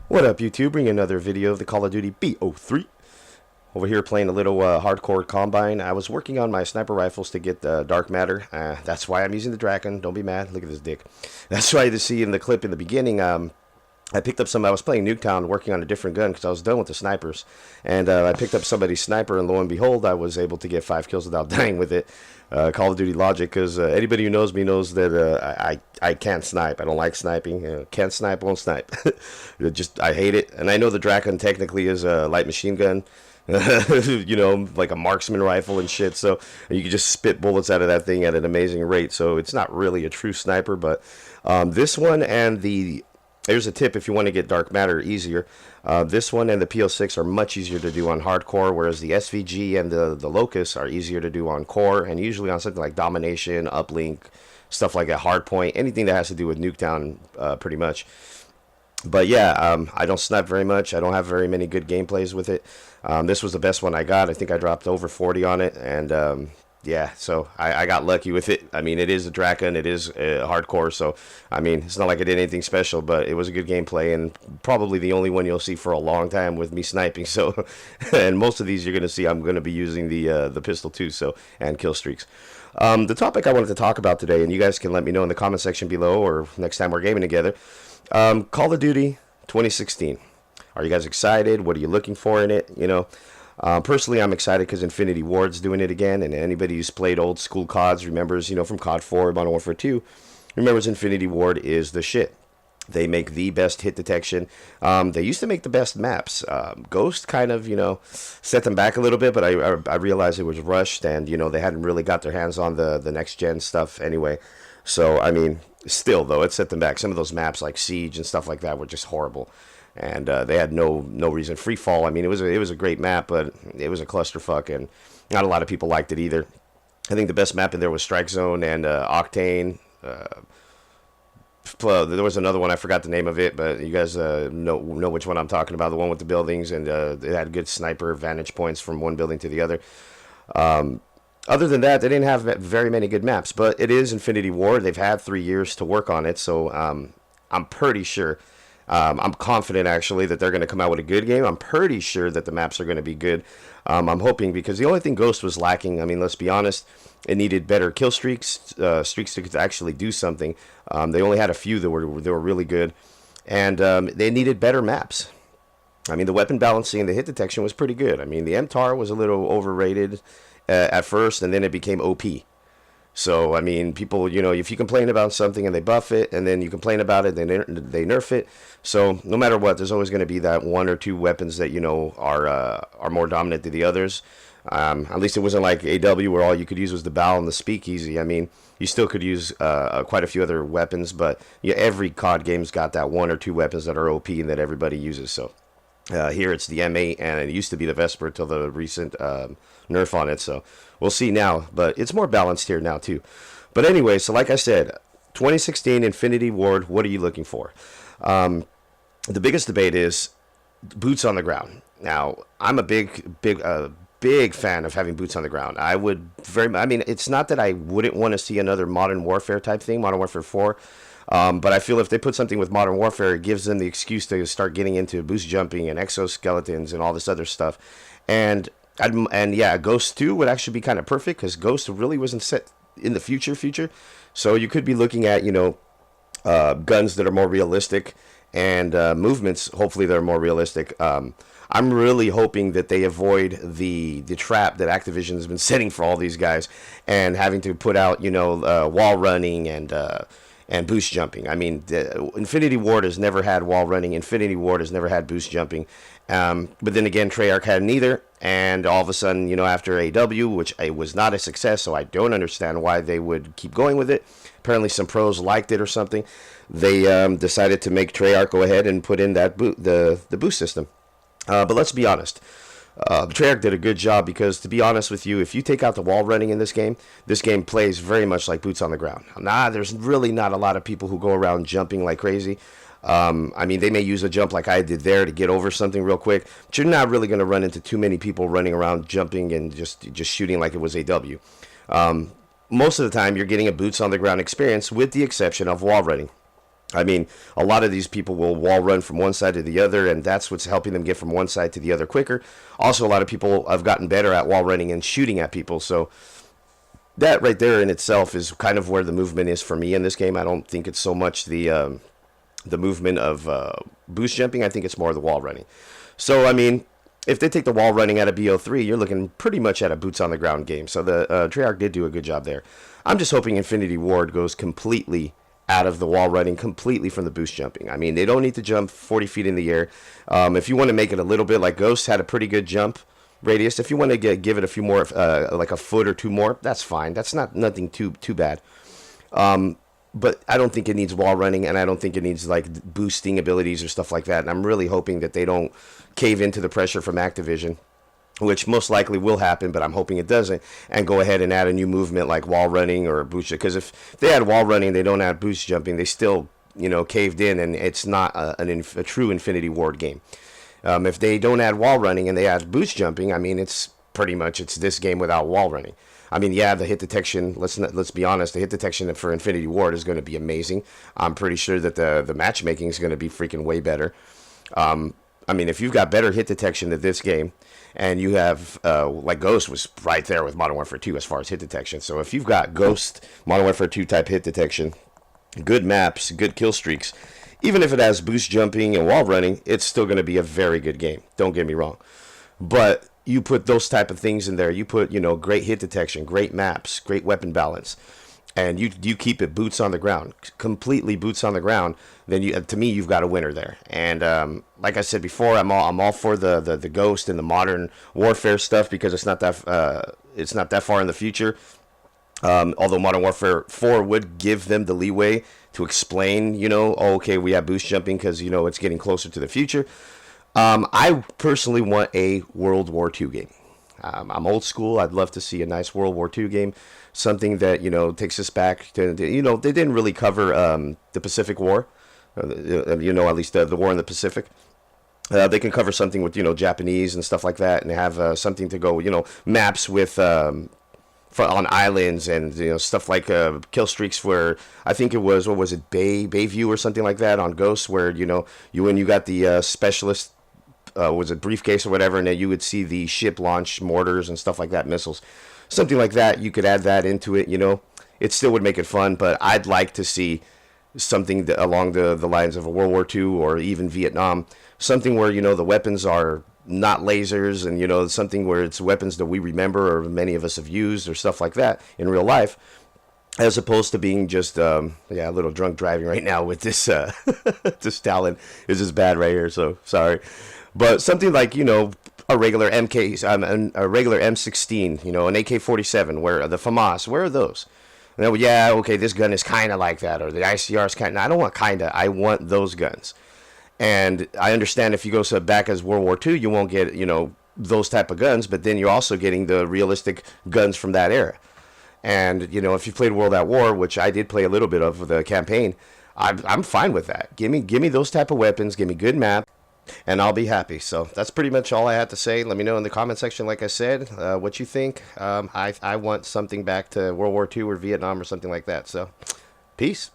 What up, YouTube? Bringing another video of the Call of Duty BO3. Over here playing a little hardcore combine. I was working on my sniper rifles to get dark matter. That's why I'm using the Draken. Don't be mad. Look at this dick. That's why you see in the clip in the beginning. I picked up some. I was playing Nuketown, working on a different gun because I was done with the snipers, and I picked up somebody's sniper, and lo and behold, I was able to get 5 kills without dying with it. Call of Duty logic, because anybody who knows me knows that I can't snipe. I don't like sniping. Can't snipe, won't snipe. I hate it. And I know the Draken technically is a light machine gun. You know, like a marksman rifle and shit, so you can just spit bullets out of that thing at an amazing rate, so it's not really a true sniper. But this one and here's a tip if you want to get dark matter easier. This one and the PO6 are much easier to do on hardcore, whereas the SVG and the Locust are easier to do on core, and usually on something like domination, uplink, stuff like a hardpoint, anything that has to do with Nuketown, pretty much. But yeah, I don't snipe very much. I don't have very many good gameplays with it. This was the best one I got. I think I dropped over 40 on it, and yeah, so I got lucky with it. I mean, it is a Draken, it is hardcore, so I mean, it's not like I did anything special, but it was a good gameplay, and probably the only one you'll see for a long time with me sniping. So, and most of these you're going to see I'm going to be using the pistol too, so, and kill streaks. The topic I wanted to talk about today, and you guys can let me know in the comment section below, or next time we're gaming together, Call of Duty 2016. Are you guys excited? What are you looking for in it? You know, personally, I'm excited because Infinity Ward's doing it again, and anybody who's played old school CODs remembers, you know, from COD 4, Modern Warfare 2, remembers Infinity Ward is the shit. They make the best hit detection. They used to make the best maps. Ghost kind of, you know, set them back a little bit, but I realized it was rushed, and, you know, they hadn't really got their hands on the next-gen stuff anyway. So, I mean, still, though, it set them back. Some of those maps, like Siege and stuff like that, were just horrible. And they had no reason. Free Fall, I mean, it was a great map, but it was a clusterfuck, and not a lot of people liked it either. I think the best map in there was Strike Zone and Octane. There was another one, I forgot the name of it, but you guys know which one I'm talking about, the one with the buildings, and it had good sniper vantage points from one building to the other. Other than that, they didn't have very many good maps, but it is Infinity Ward. They've had 3 years to work on it, so I'm pretty sure, I'm confident actually that they're going to come out with a good game. I'm pretty sure that the maps are going to be good. I'm hoping, because the only thing Ghost was lacking, I mean, let's be honest, it needed better kill streaks, streaks to actually do something. They only had a few that were really good, and they needed better maps. I mean, the weapon balancing and the hit detection was pretty good. I mean, the MTAR was a little overrated at first, and then it became OP. So, I mean, people, you know, if you complain about something and they buff it, and then you complain about it, they nerf it. So, no matter what, there's always going to be that 1 or 2 weapons that, you know, are more dominant than the others. At least it wasn't like AW where all you could use was the bow and the speakeasy. I mean, you still could use quite a few other weapons, but yeah, every COD game's got that 1 or 2 weapons that are OP and that everybody uses. So, here it's the M8, and it used to be the Vesper till the recent nerf on it, so we'll see now, but it's more balanced here now too. But anyway, so like I said, 2016 Infinity Ward, what are you looking for? The biggest debate is boots on the ground. Now, I'm a big fan of having boots on the ground. I mean, it's not that I wouldn't want to see another Modern Warfare type thing, Modern Warfare 4, but I feel if they put something with Modern Warfare, it gives them the excuse to start getting into boost jumping and exoskeletons and all this other stuff. And yeah, Ghost 2 would actually be kind of perfect, because Ghost really wasn't set in the future. So you could be looking at, you know, guns that are more realistic, and movements, hopefully, that are more realistic. I'm really hoping that they avoid the trap that Activision has been setting for all these guys, and having to put out, you know, wall running and boost jumping. I mean, Infinity Ward has never had wall running. Infinity Ward has never had boost jumping. But then again, Treyarch had neither. And all of a sudden, you know, after AW, which it was not a success, so I don't understand why they would keep going with it. Apparently some pros liked it or something. They decided to make Treyarch go ahead and put in that the boost system. But let's be honest. Treyarch did a good job, because, to be honest with you, if you take out the wall running in this game plays very much like boots on the ground. There's really not a lot of people who go around jumping like crazy. I mean, they may use a jump like I did there to get over something real quick, but you're not really going to run into too many people running around jumping and just shooting like it was AW. most of the time you're getting a boots on the ground experience with the exception of wall running. I mean, a lot of these people will wall run from one side to the other, and that's what's helping them get from one side to the other quicker. Also, a lot of people have gotten better at wall running and shooting at people, so that right there in itself is kind of where the movement is for me in this game. I don't think it's so much the movement of boost jumping. I think it's more the wall running. So, I mean, if they take the wall running out of BO3, you're looking pretty much at a boots on the ground game. So the Treyarch did do a good job there. I'm just hoping Infinity Ward goes completely out of the wall running, completely from the boost jumping. I mean, they don't need to jump 40 feet in the air. If you want to make it a little bit like Ghost had a pretty good jump radius, if you want to give it a few more, like a foot or two more, that's fine. That's nothing too bad. But I don't think it needs wall running, and I don't think it needs like boosting abilities or stuff like that. And I'm really hoping that they don't cave into the pressure from Activision, which most likely will happen, but I'm hoping it doesn't, and go ahead and add a new movement like wall running or boost. Because if they add wall running, they don't add boost jumping, they still, caved in, and it's not a true Infinity Ward game. If they don't add wall running and they add boost jumping, I mean, it's pretty much it's this game without wall running. I mean, yeah, the hit detection, let's be honest, the hit detection for Infinity Ward is going to be amazing. I'm pretty sure that the matchmaking is going to be freaking way better. I mean, if you've got better hit detection than this game, and you have, like Ghost was right there with Modern Warfare 2 as far as hit detection. So if you've got Ghost, Modern Warfare 2 type hit detection, good maps, good kill streaks, even if it has boost jumping and wall running, it's still going to be a very good game. Don't get me wrong. But you put those type of things in there. You put, great hit detection, great maps, great weapon balance, and you keep it boots on the ground, completely boots on the ground. Then to me, you've got a winner there. And like I said before, I'm all for the Ghost and the Modern Warfare stuff because it's not that far in the future. Although Modern Warfare 4 would give them the leeway to explain, okay, we have boost jumping because it's getting closer to the future. I personally want a World War II game. I'm old school. I'd love to see a nice World War II game, something that takes us back to they didn't really cover the Pacific War, at least the war in the Pacific. They can cover something with Japanese and stuff like that, and have something to go maps with on islands and stuff like kill streaks where I think it was Bayview or something like that on Ghosts where you got the specialist. Was it briefcase or whatever, and then you would see the ship launch mortars and stuff like that, missiles, something like that. You could add that into it. It still would make it fun, but I'd like to see something along the lines of a World War II or even Vietnam, something where the weapons are not lasers and something where it's weapons that we remember or many of us have used or stuff like that in real life, as opposed to being just a little drunk driving right now with this this talent is just bad right here, so sorry. But something like a regular a regular M16, an AK-47, where the FAMAS, where are those? And okay, this gun is kind of like that, or the ICR is kind of. I don't want kinda. I want those guns. And I understand if you go back as World War II, you won't get those type of guns, but then you're also getting the realistic guns from that era. And if you played World at War, which I did play a little bit of the campaign, I'm fine with that. Give me those type of weapons. Give me good map. And I'll be happy. So that's pretty much all I had to say. Let me know in the comment section, like I said, what you think. I want something back to World War II or Vietnam or something like that. So, peace.